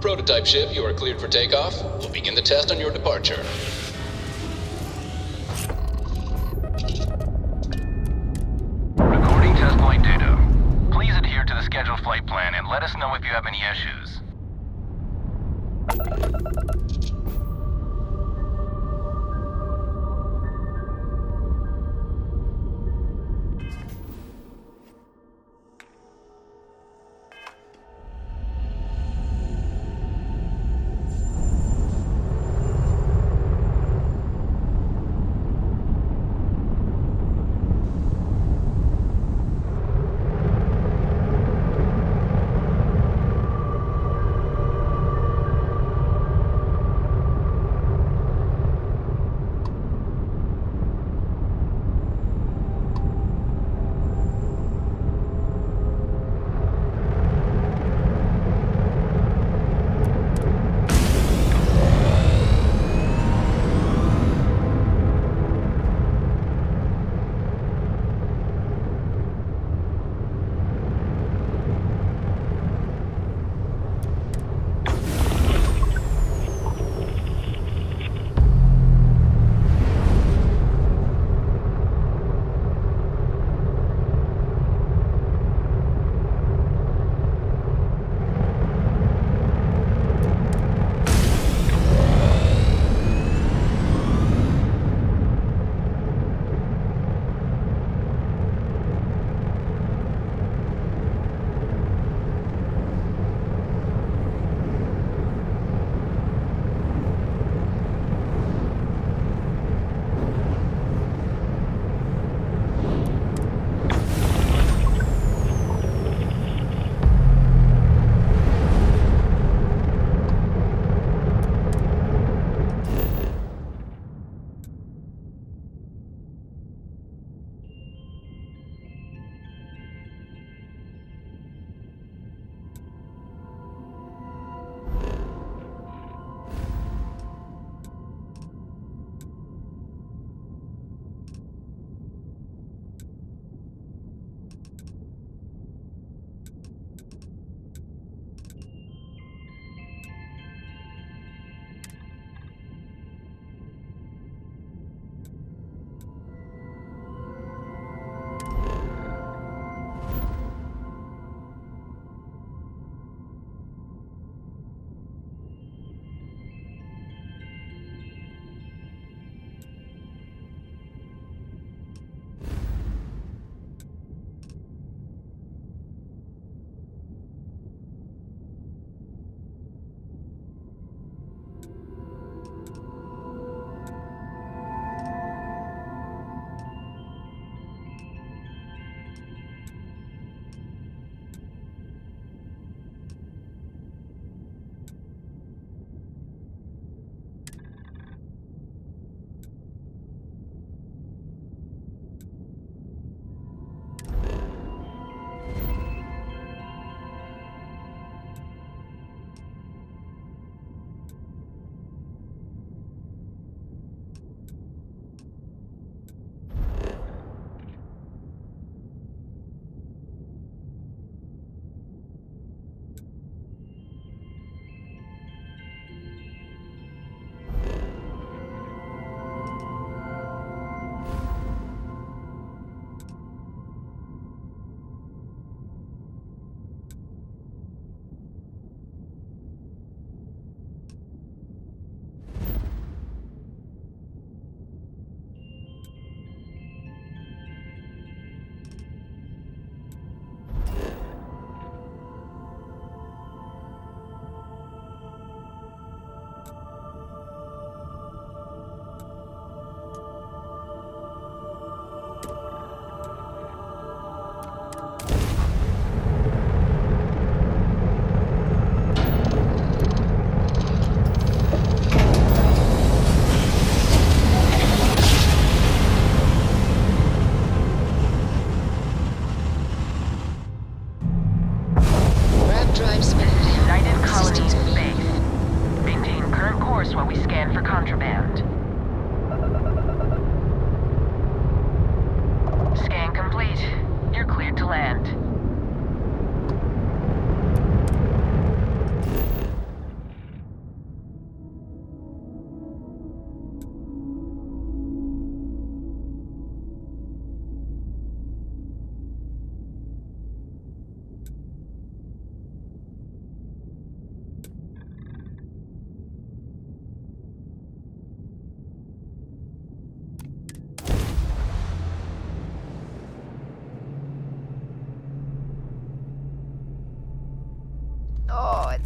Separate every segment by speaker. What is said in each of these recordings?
Speaker 1: Prototype ship, you are cleared for takeoff. We'll begin the test on your departure.
Speaker 2: Recording test flight data. Please adhere to the scheduled flight plan and let us know if you have any issues.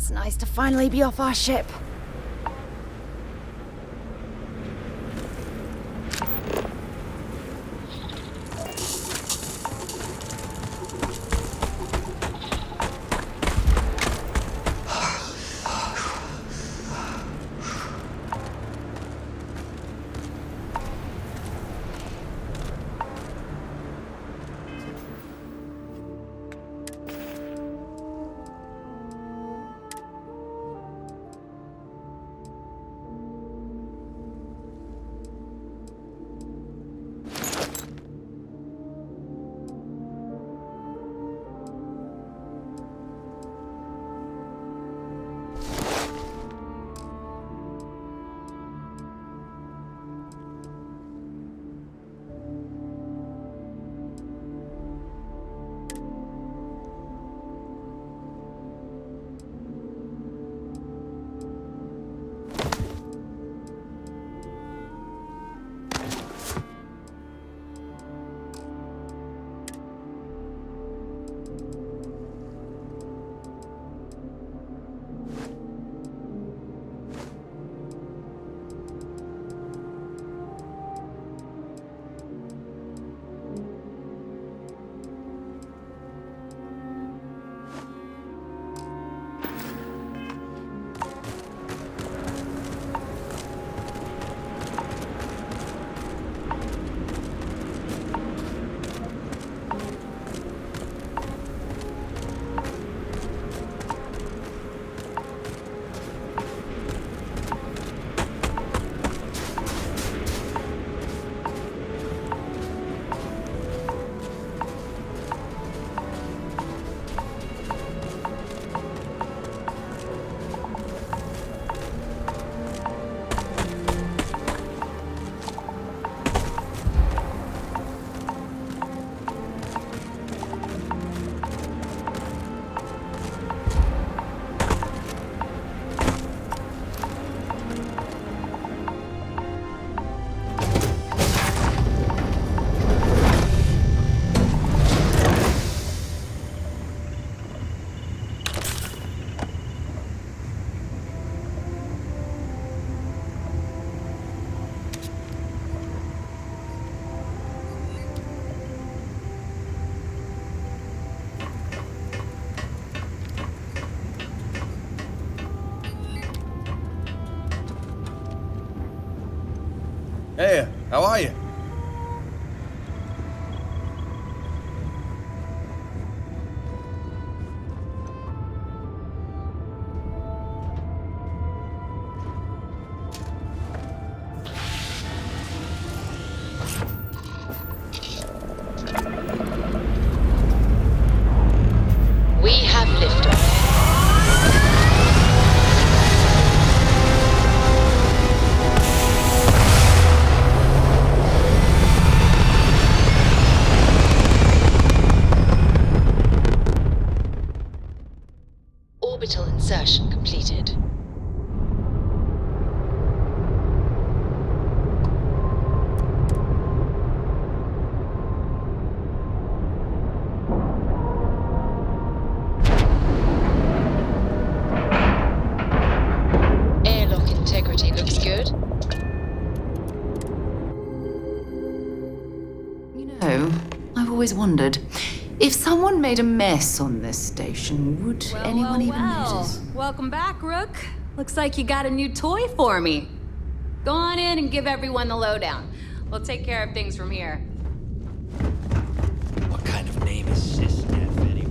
Speaker 3: It's nice to finally be off our ship.
Speaker 4: Hey, how are you?
Speaker 5: We have liftoff. Orbital insertion completed. Airlock integrity looks good.
Speaker 6: You know, I've always wondered, if someone made a mess on this station, would anyone even notice?
Speaker 7: Welcome back, Rook. Looks like you got a new toy for me. Go on in and give everyone the lowdown. We'll take care of things from here.
Speaker 8: What kind of name is Sysnef, anyway?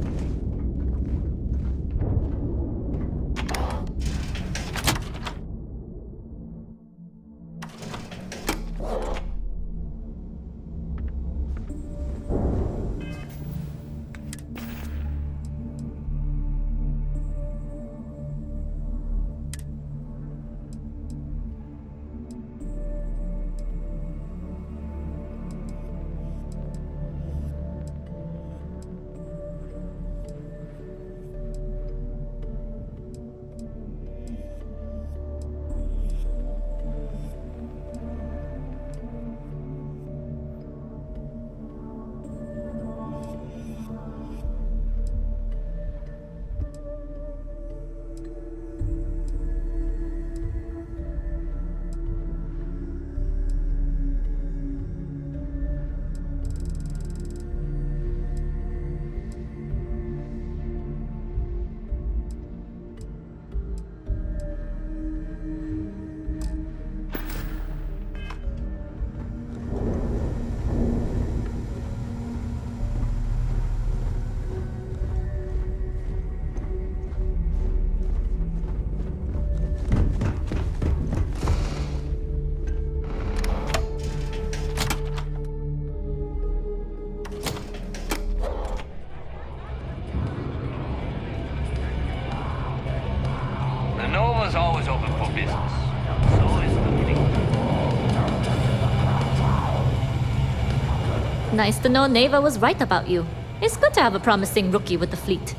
Speaker 9: Nice to know Neva was right about you. It's good to have a promising rookie with the fleet.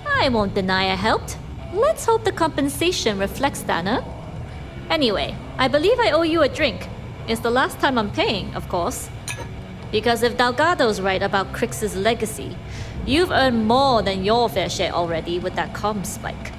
Speaker 9: I won't deny I helped. Let's hope the compensation reflects that, huh? Anyway, I believe I owe you a drink. It's the last time I'm paying, of course. Because if Delgado's right about Crix's legacy, you've earned more than your fair share already with that comm spike.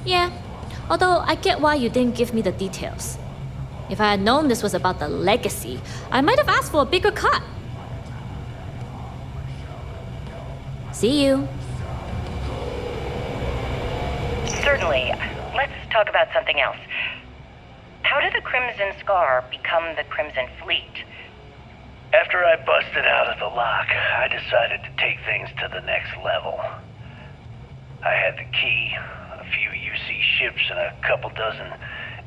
Speaker 9: Yeah, although I get why you didn't give me the details. If I had known this was about the legacy, I might have asked for a bigger cut. See you.
Speaker 10: Certainly. Let's talk about something else. How did the Crimson Scar become the Crimson Fleet?
Speaker 11: After I busted out of the lock, I decided to take things to the next level. I had the key, a few UC ships, and a couple dozen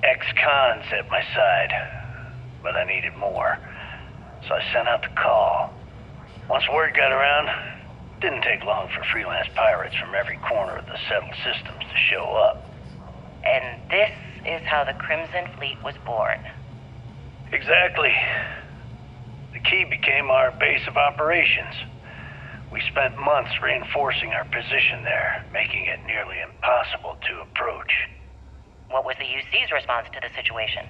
Speaker 11: ex-cons at my side. But I needed more, so I sent out the call. Once word got around, it didn't take long for freelance pirates from every corner of the settled systems to show up.
Speaker 10: And this is how the Crimson Fleet was born.
Speaker 11: Exactly. The key became our base of operations. We spent months reinforcing our position there, making it nearly impossible to approach.
Speaker 10: What was the UC's response to the situation?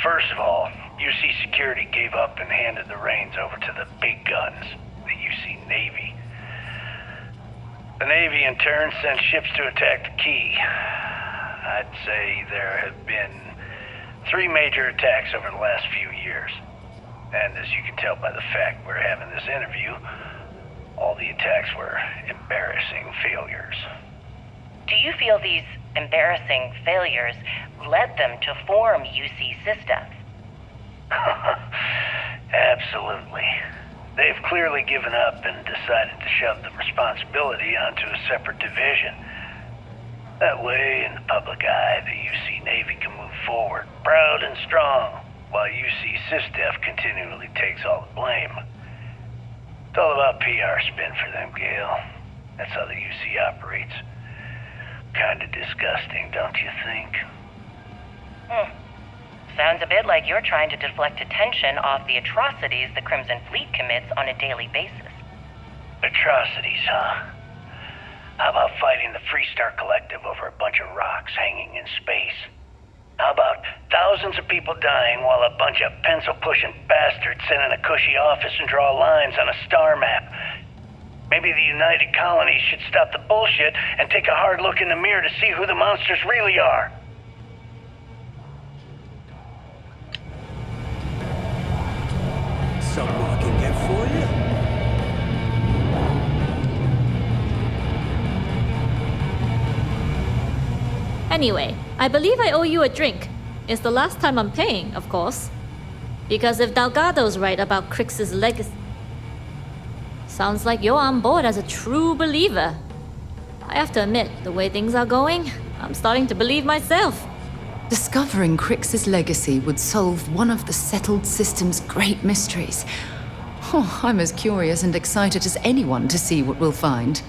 Speaker 11: First of all, UC Security gave up and handed the reins over to the big guns, the UC Navy. The Navy, in turn, sent ships to attack the key. I'd say there have been 3 major attacks over the last few years. And as you can tell by the fact we're having this interview, all the attacks were embarrassing failures.
Speaker 10: Do you feel these embarrassing failures led them to form UC Systems?
Speaker 11: Absolutely. They've clearly given up and decided to shove the responsibility onto a separate division. That way, in the public eye, the UC Navy can move forward, proud and strong, while UC SysDef continually takes all the blame. It's all about PR spin for them, Gale. That's how the UC operates. Kinda disgusting, don't you think?
Speaker 10: Sounds a bit like you're trying to deflect attention off the atrocities the Crimson Fleet commits on a daily basis.
Speaker 11: Atrocities, huh? How about fighting the Freestar Collective over a bunch of rocks hanging in space? How about thousands of people dying while a bunch of pencil-pushing bastards sit in a cushy office and draw lines on a star map? Maybe the United Colonies should stop the bullshit and take a hard look in the mirror to see who the monsters really are.
Speaker 8: Something I can get for you?
Speaker 9: Anyway, I believe I owe you a drink. It's the last time I'm paying, of course. Because if Delgado's right about Crix's legacy... Sounds like you're on board as a true believer. I have to admit, the way things are going, I'm starting to believe myself.
Speaker 6: Discovering Crix's legacy would solve one of the settled system's great mysteries. Oh, I'm as curious and excited as anyone to see what we'll find.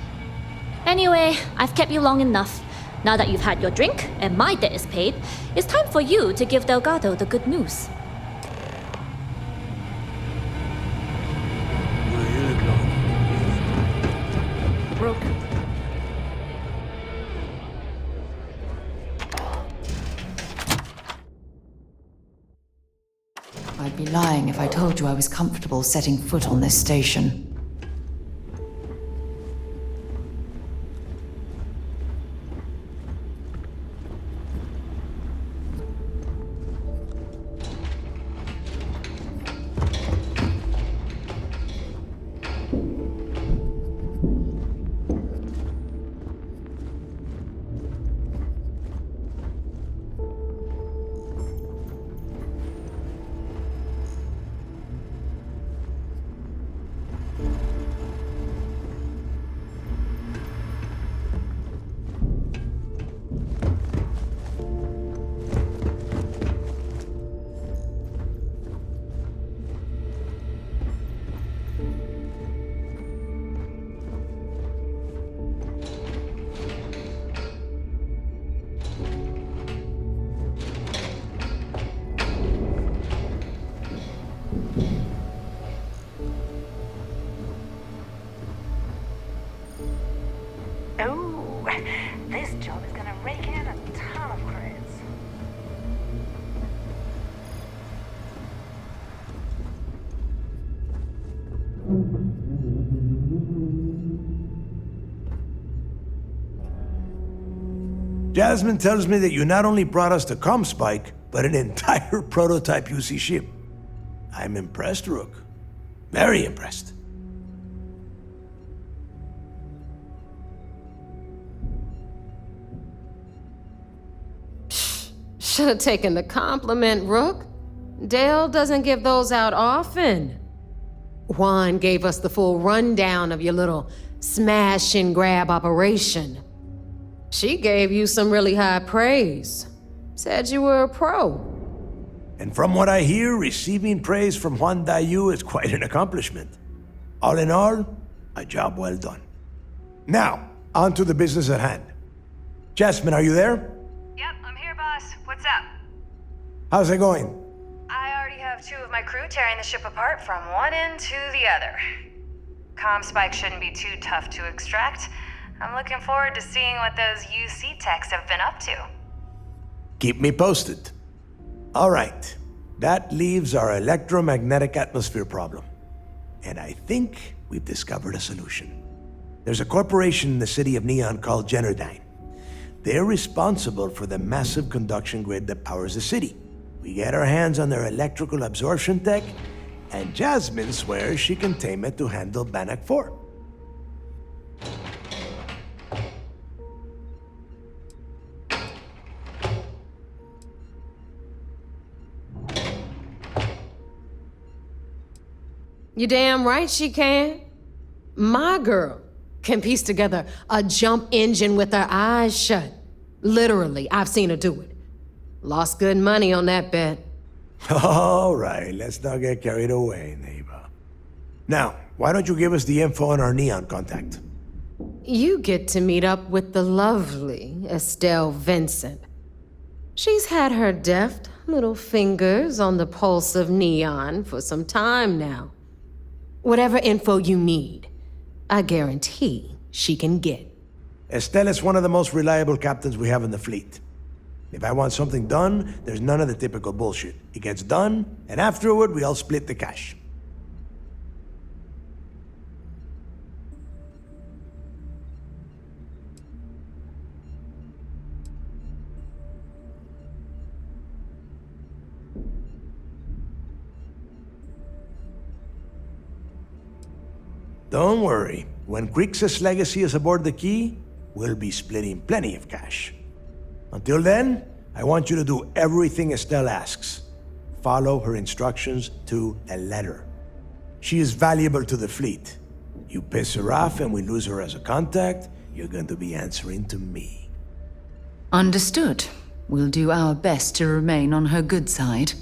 Speaker 9: Anyway, I've kept you long enough. Now that you've had your drink and my debt is paid, it's time for you to give Delgado the good news.
Speaker 8: What do you look like?
Speaker 9: Broke.
Speaker 6: I'd be lying if I told you I was comfortable setting foot on this station.
Speaker 4: Jasmine tells me that you not only brought us the comm spike, but an entire prototype UC ship. I'm impressed, Rook. Very impressed.
Speaker 12: Should have taken the compliment, Rook. Dale doesn't give those out often. Juan gave us the full rundown of your little smash and grab operation. She gave you some really high praise. Said you were a pro.
Speaker 4: And from what I hear, receiving praise from Juan Dayu is quite an accomplishment. All in all, a job well done. Now, on to the business at hand. Jasmine, are you there?
Speaker 10: Yep, I'm here, boss. What's up?
Speaker 4: How's it going?
Speaker 10: I already have 2 of my crew tearing the ship apart from one end to the other. Comm spike shouldn't be too tough to extract. I'm looking forward to seeing what those UC techs have been up to.
Speaker 4: Keep me posted. All right, that leaves our electromagnetic atmosphere problem. And I think we've discovered a solution. There's a corporation in the city of Neon called Generdyne. They're responsible for the massive conduction grid that powers the city. We get our hands on their electrical absorption tech, and Jasmine swears she can tame it to handle Bannock 4.
Speaker 12: You damn right she can. My girl can piece together a jump engine with her eyes shut. Literally, I've seen her do it. Lost good money on that bet.
Speaker 4: All right, let's not get carried away, neighbor. Now, why don't you give us the info on our Neon contact?
Speaker 12: You get to meet up with the lovely Estelle Vincent. She's had her deft little fingers on the pulse of Neon for some time now. Whatever info you need, I guarantee she can get.
Speaker 4: Estelle is one of the most reliable captains we have in the fleet. If I want something done, there's none of the typical bullshit. It gets done, and afterward, we all split the cash. Don't worry. When Crixus' legacy is aboard the Key, we'll be splitting plenty of cash. Until then, I want you to do everything Estelle asks. Follow her instructions to a letter. She is valuable to the fleet. You piss her off and we lose her as a contact, you're going to be answering to me.
Speaker 6: Understood. We'll do our best to remain on her good side.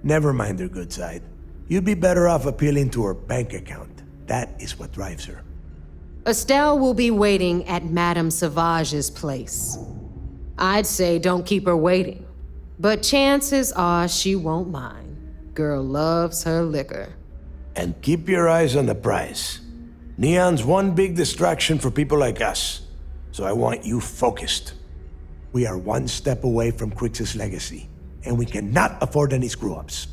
Speaker 4: Never mind her good side. You'd be better off appealing to her bank account. That is what drives her.
Speaker 12: Estelle will be waiting at Madame Sauvage's place. I'd say don't keep her waiting, but chances are she won't mind. Girl loves her liquor.
Speaker 4: And keep your eyes on the prize. Neon's one big distraction for people like us, so I want you focused. We are one step away from Crixus' legacy, and we cannot afford any screw-ups.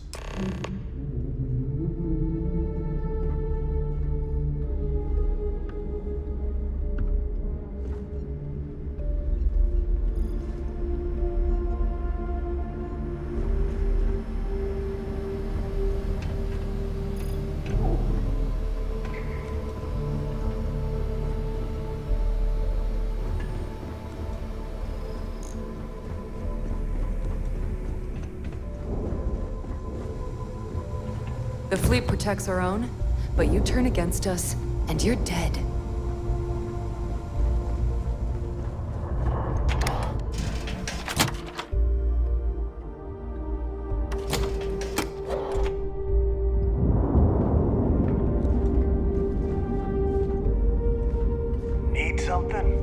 Speaker 3: The fleet protects our own, but you turn against us, and you're dead.
Speaker 4: Need something?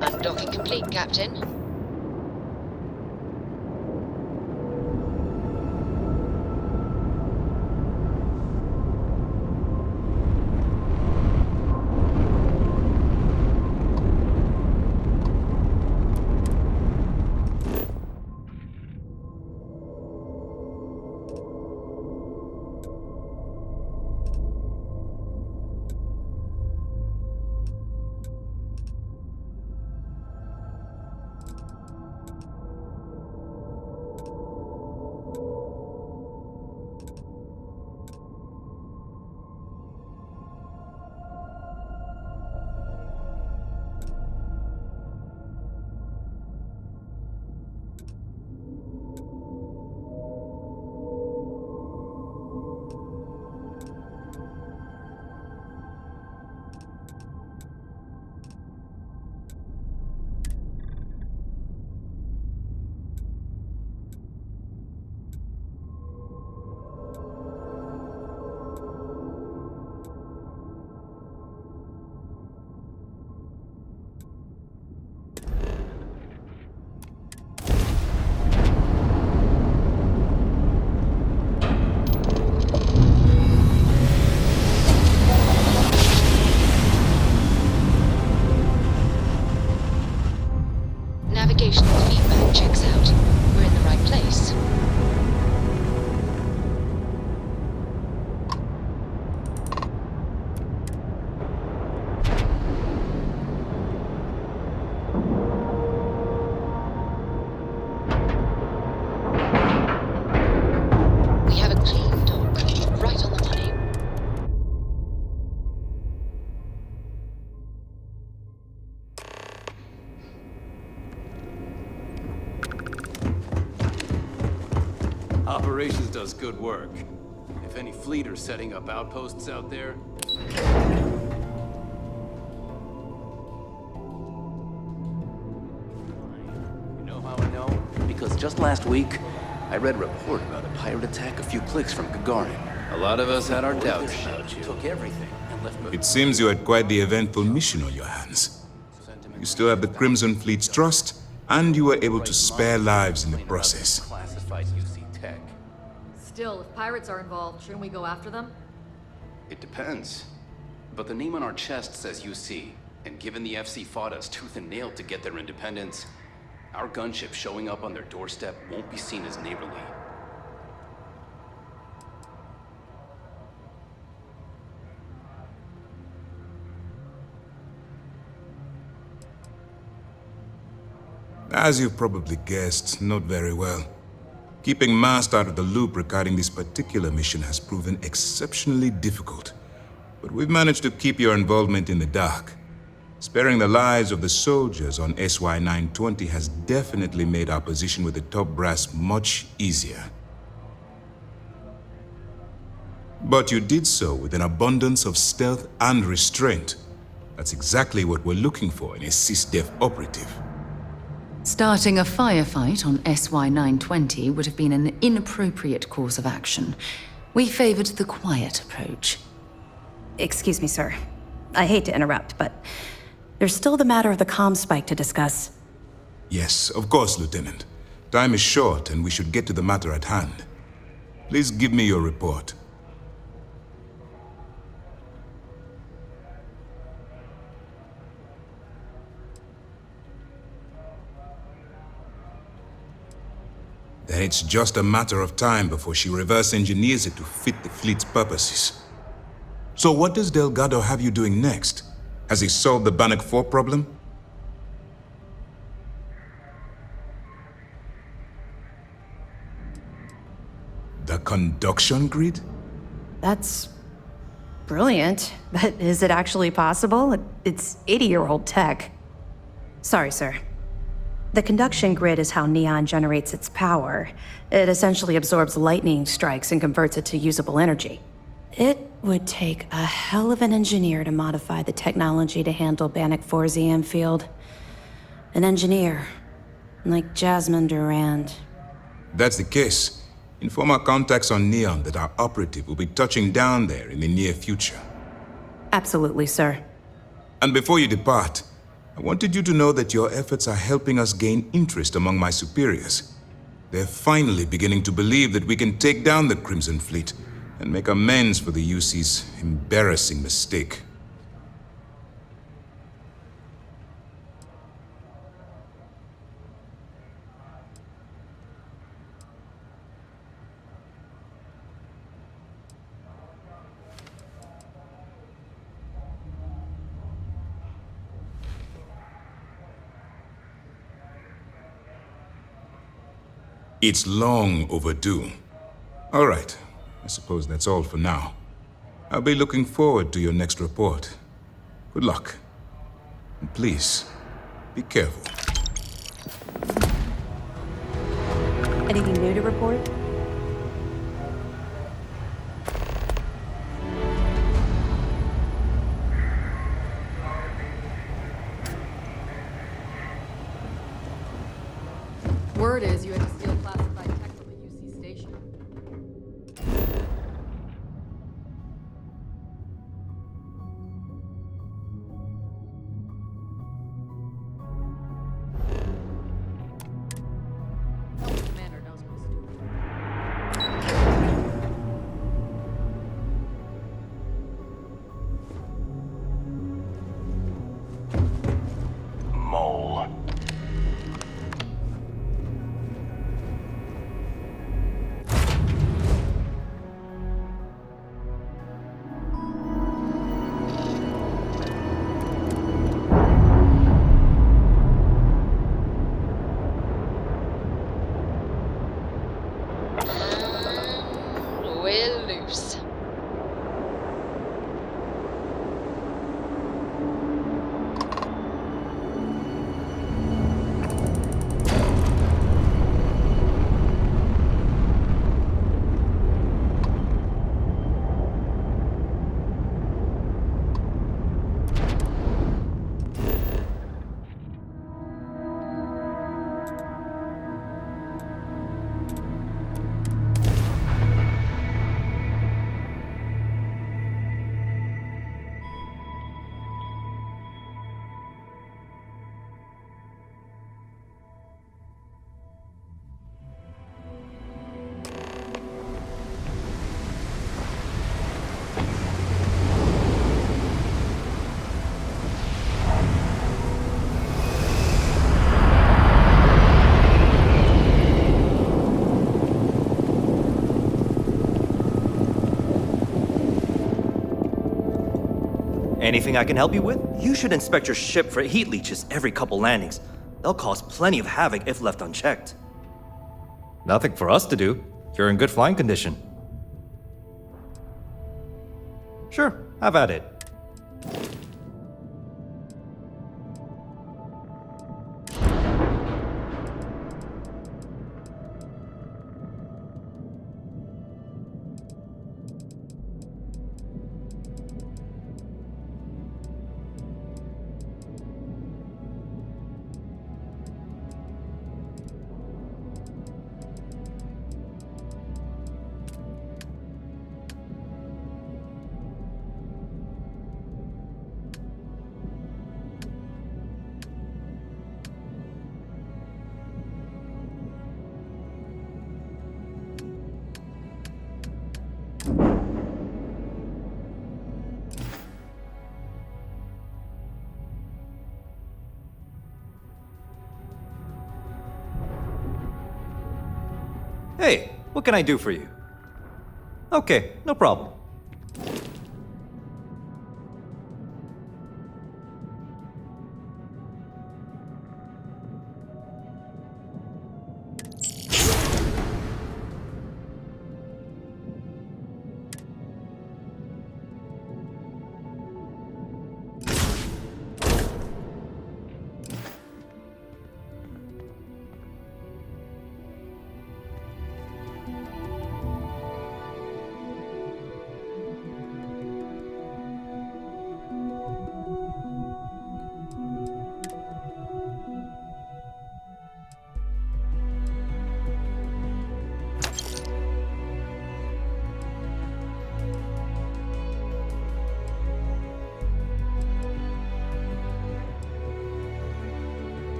Speaker 5: Undocking complete, Captain.
Speaker 13: Operations does good work. If any fleet are setting up outposts out there... You know how I know? Because just last week, I read a report about a pirate attack a few clicks from Gagarin. A lot of us had our doubts about you. Took everything and left...
Speaker 14: It seems you had quite the eventful mission on your hands. You still have the Crimson Fleet's trust, and you were able to spare lives in the process.
Speaker 13: Classified UC tech.
Speaker 3: Still, if pirates are involved, shouldn't we go after them?
Speaker 13: It depends. But the name on our chest says UC, and given the FC fought us tooth and nail to get their independence, our gunship showing up on their doorstep won't be seen as neighborly.
Speaker 14: As you've probably guessed, not very well. Keeping Mast out of the loop regarding this particular mission has proven exceptionally difficult. But we've managed to keep your involvement in the dark. Sparing the lives of the soldiers on SY-920 has definitely made our position with the top brass much easier. But you did so with an abundance of stealth and restraint. That's exactly what we're looking for in a SysDef operative.
Speaker 6: Starting a firefight on SY-920 would have been an inappropriate course of action. We favored the quiet approach.
Speaker 15: Excuse me, sir. I hate to interrupt, but there's still the matter of the comm spike to discuss.
Speaker 14: Yes, of course, Lieutenant. Time is short, and we should get to the matter at hand. Please give me your report. Then it's just a matter of time before she reverse engineers it to fit the fleet's purposes. So what does Delgado have you doing next? Has he solved the Bannock 4 problem? The conduction grid?
Speaker 15: That's brilliant, but is it actually possible? It's 80-year-old tech. Sorry, sir. The conduction grid is how Neon generates its power. It essentially absorbs lightning strikes and converts it to usable energy. It would take a hell of an engineer to modify the technology to handle Bannock 4's EM field. An engineer, like Jasmine Durand.
Speaker 14: That's the case. Inform our contacts on Neon that our operative will be touching down there in the near future.
Speaker 15: Absolutely, sir.
Speaker 14: And before you depart, I wanted you to know that your efforts are helping us gain interest among my superiors. They're finally beginning to believe that we can take down the Crimson Fleet and make amends for the UC's embarrassing mistake. It's long overdue. All right, I suppose that's all for now. I'll be looking forward to your next report. Good luck. And please, be careful.
Speaker 15: Anything new to report?
Speaker 3: Word is you had to steal classified tech from a UC station. Commander knows what he's doing.
Speaker 11: Mole.
Speaker 5: We're loose.
Speaker 16: Anything I can help you with? You should inspect your ship for heat leeches every couple landings. They'll cause plenty of havoc if left unchecked. Nothing for us to do. You're in good flying condition. Sure, have at it. Hey, what can I do for you? Okay, no problem.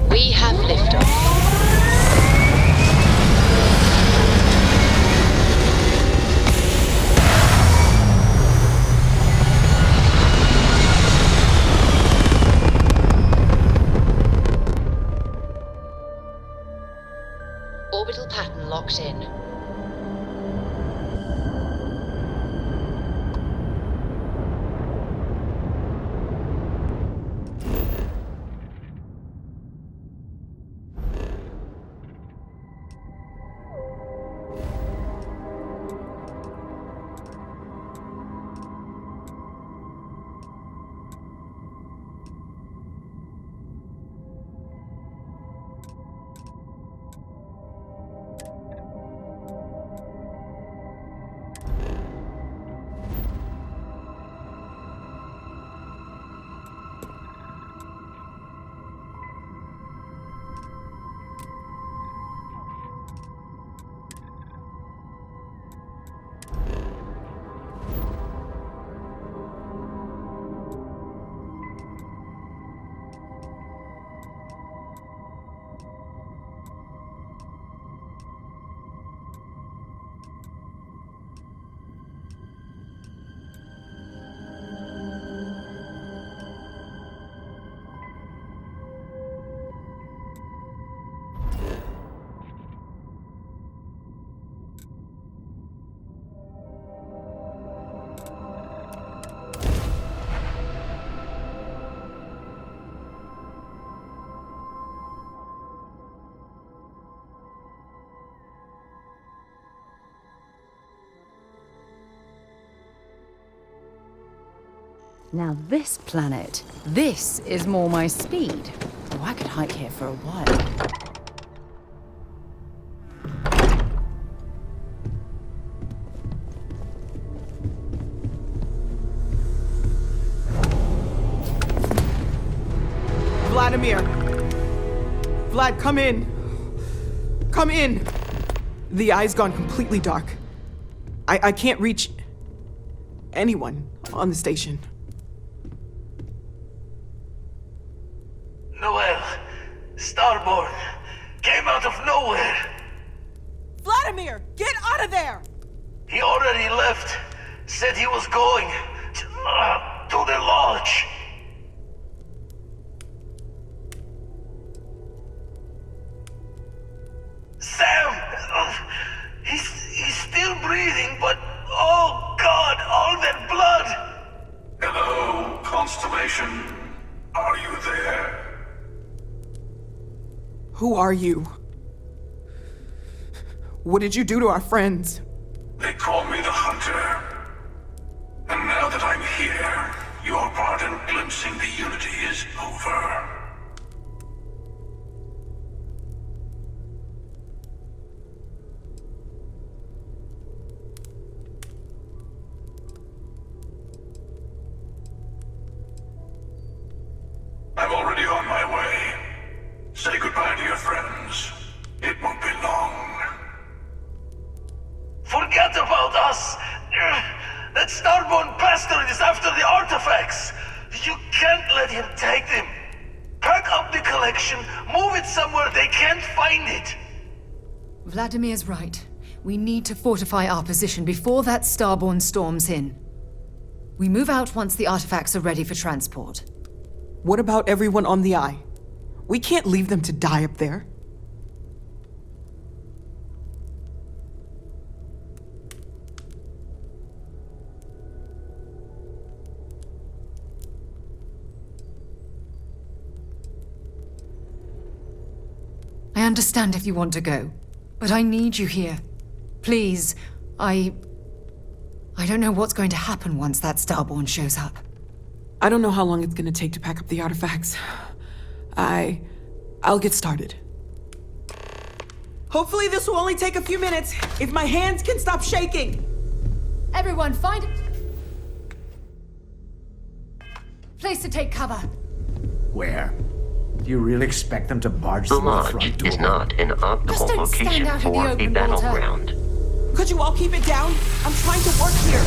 Speaker 5: We have liftoff. Orbital pattern locked in.
Speaker 6: Now this planet, this is more my speed. Oh, I could hike here for a while.
Speaker 17: Vladimir! Vlad, come in! Come in! The eye's gone completely dark. I can't reach anyone on the station.
Speaker 11: Noel, Starborn, came out of nowhere.
Speaker 17: Vladimir, get out of there!
Speaker 11: He already left. Said he was going to the lodge. Sam! He's still breathing, but oh God, all that blood!
Speaker 18: Hello, Constellation. Are you there?
Speaker 17: Who are you? What did you do to our friends?
Speaker 18: They call me the Hunter. And now that I'm here, your part in glimpsing the Unity is over. I'm already on my way. Say goodbye to your friends. It won't be long.
Speaker 11: Forget about us! That Starborn bastard is after the artifacts! You can't let him take them! Pack up the collection, move it somewhere they can't find it!
Speaker 6: Vladimir's right. We need to fortify our position before that Starborn storms in. We move out once the artifacts are ready for transport.
Speaker 17: What about everyone on the Eye? We can't leave them to die up there.
Speaker 6: I understand if you want to go, but I need you here. Please, I don't know what's going to happen once that Starborn shows up.
Speaker 17: I don't know how long it's gonna take to pack up the artifacts. I'll get started. Hopefully this will only take a few minutes, if my hands can stop shaking.
Speaker 6: Everyone, find place to take cover.
Speaker 8: Where? Do you really expect them to barge
Speaker 19: The
Speaker 8: through the
Speaker 19: lodge
Speaker 8: front door?
Speaker 19: is not an optimal location for a battleground.
Speaker 17: Could you all keep it down? I'm trying to work here.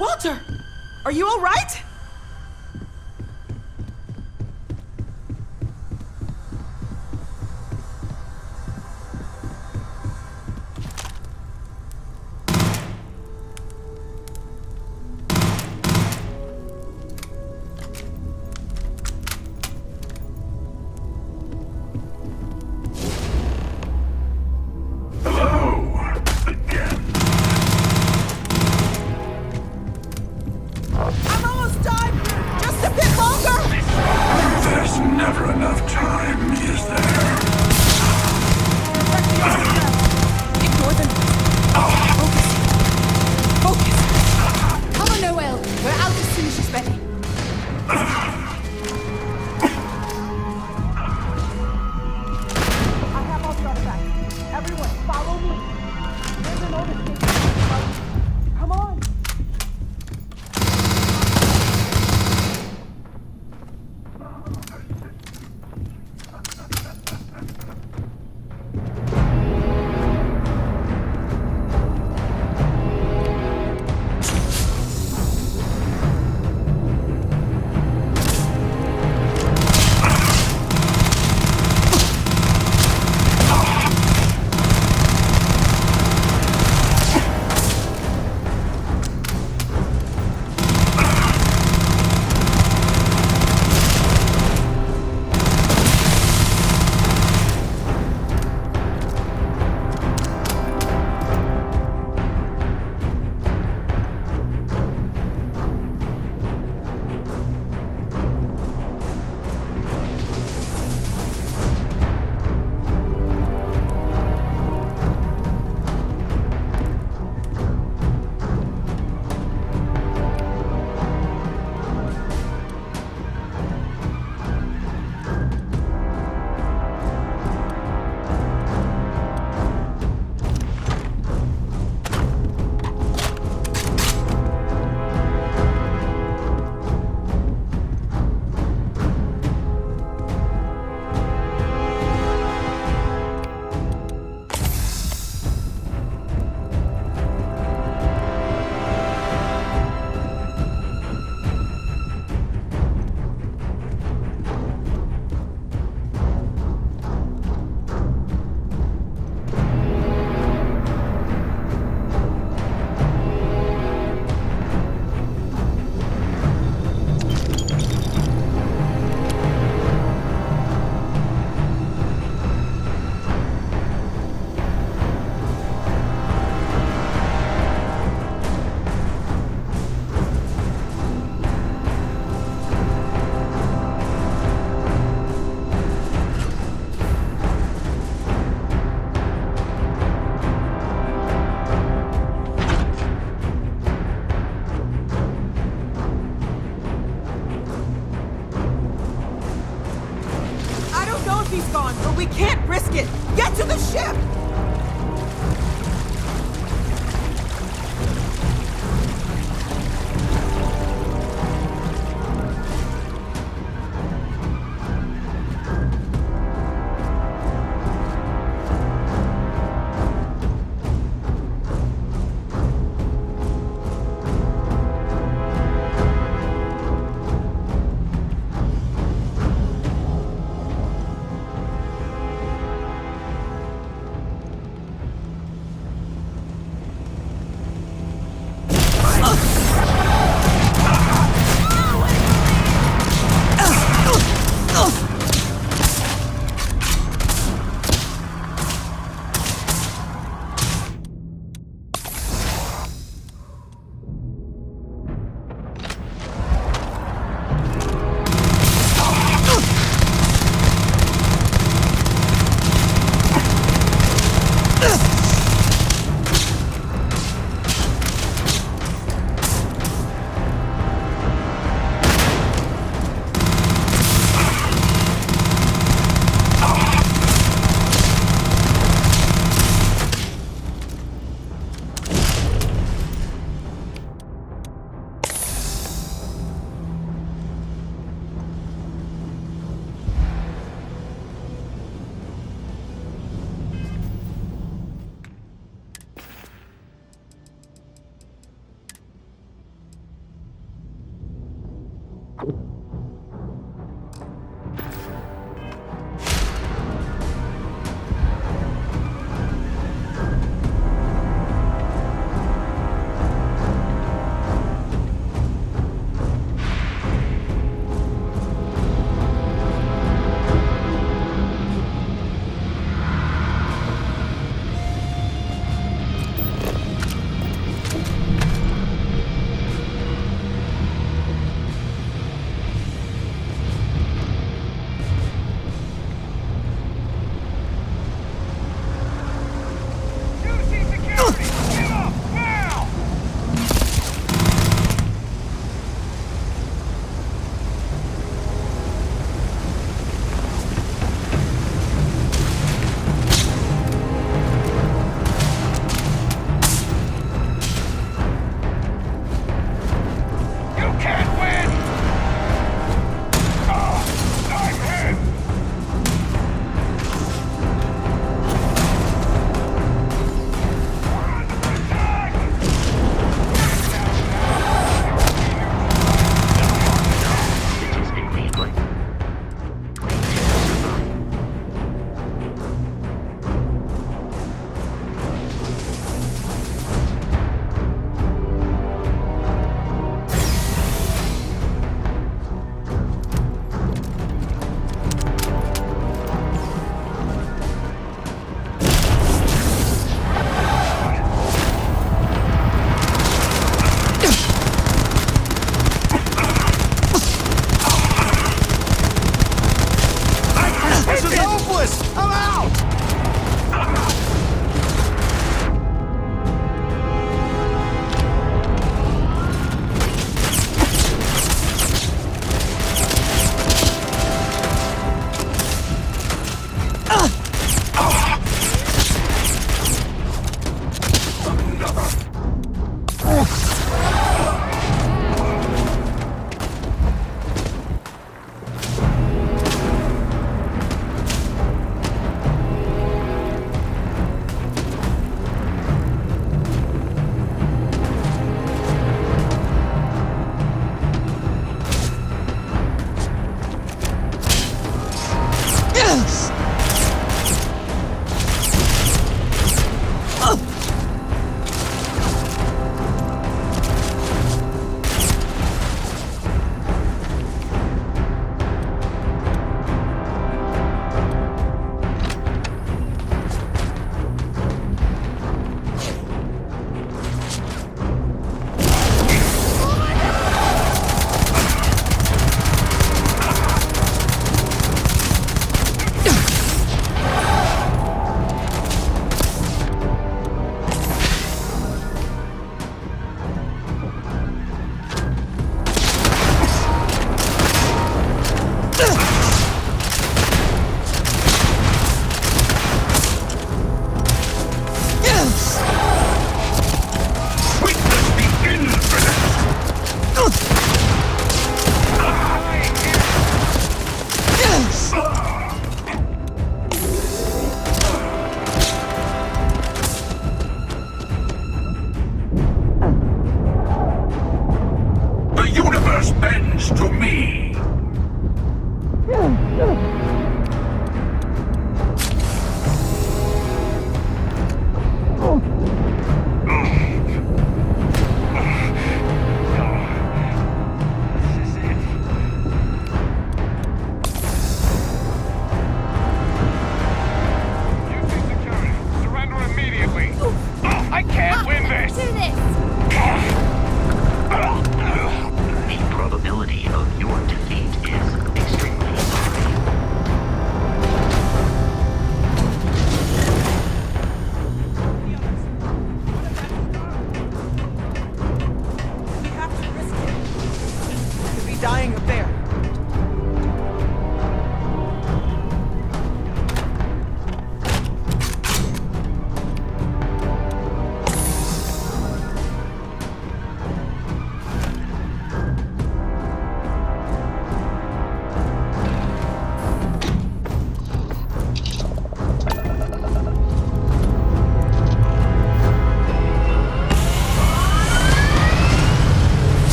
Speaker 17: Walter! Are you all right?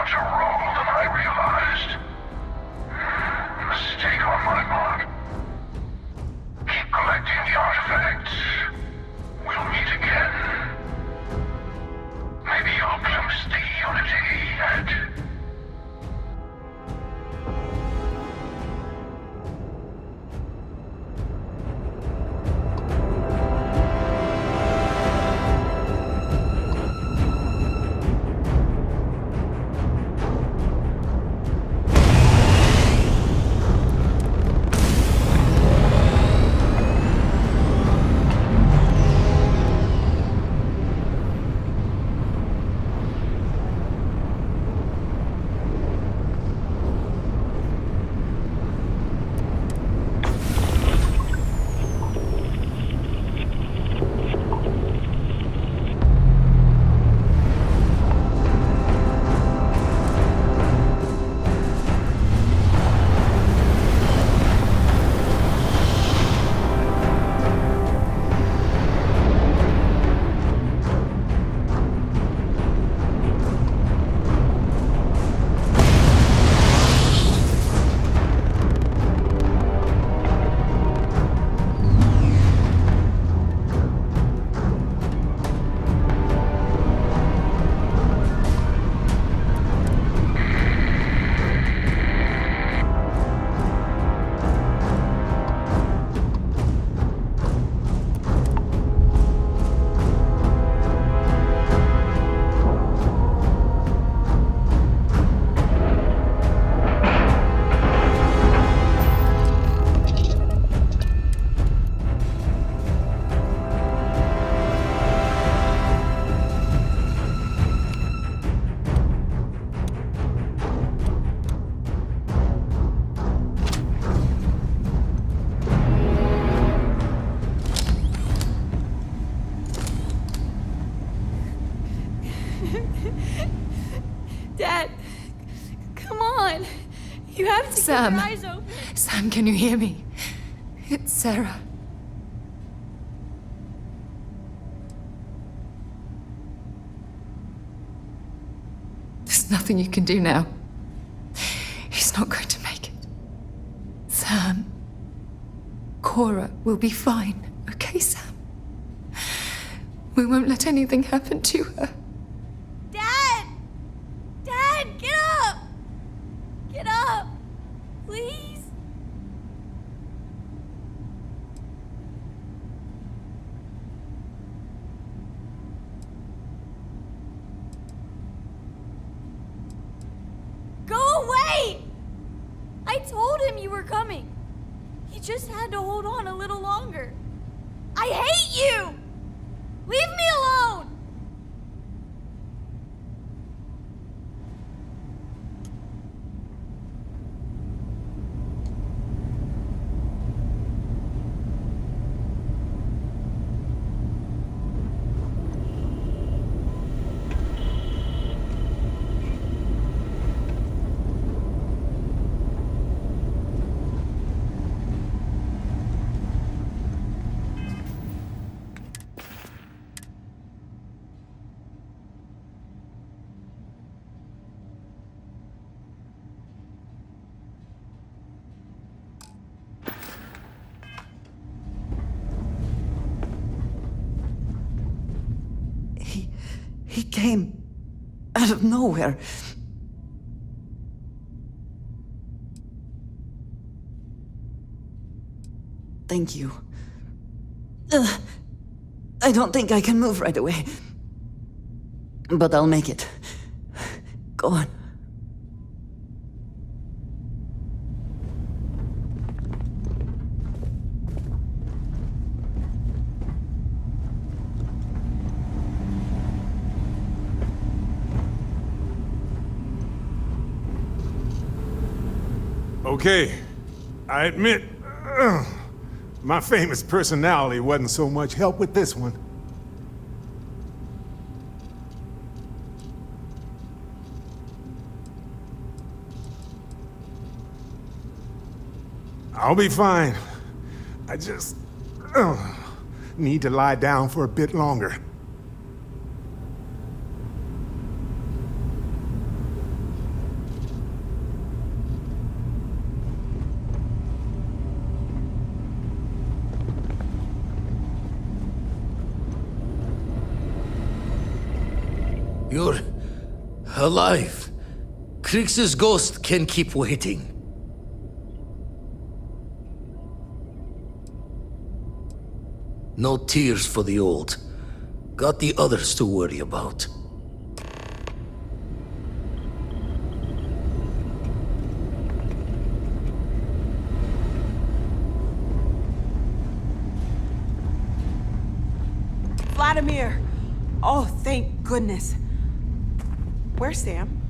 Speaker 18: larger role than I realized. Mistake on my part. Keep collecting the artifacts. We'll meet again. Maybe you'll glimpse the unity that...
Speaker 20: Dad, come on. You have to
Speaker 6: Sam.
Speaker 20: keep your eyes open.
Speaker 6: Sam, can you hear me? It's Sarah. There's nothing you can do now. He's not going to make it. Sam. Cora will be fine, okay, Sam? We won't let anything happen to her.
Speaker 20: Dad! Dad, get up! Get up! Please? Go away! I told him you were coming. He just had to hold on a little longer. I hate you! Leave me alone!
Speaker 21: He came out of nowhere. Thank you. I don't think I can move right away. But I'll make it. Go on.
Speaker 22: Okay, I admit, my famous personality wasn't so much help with this one. I'll be fine. I just need to lie down for a bit longer.
Speaker 1: You're alive. Krix's ghost can keep waiting. No tears for the old. Got the others to worry about.
Speaker 17: Vladimir! Oh, thank goodness. Where's Sam?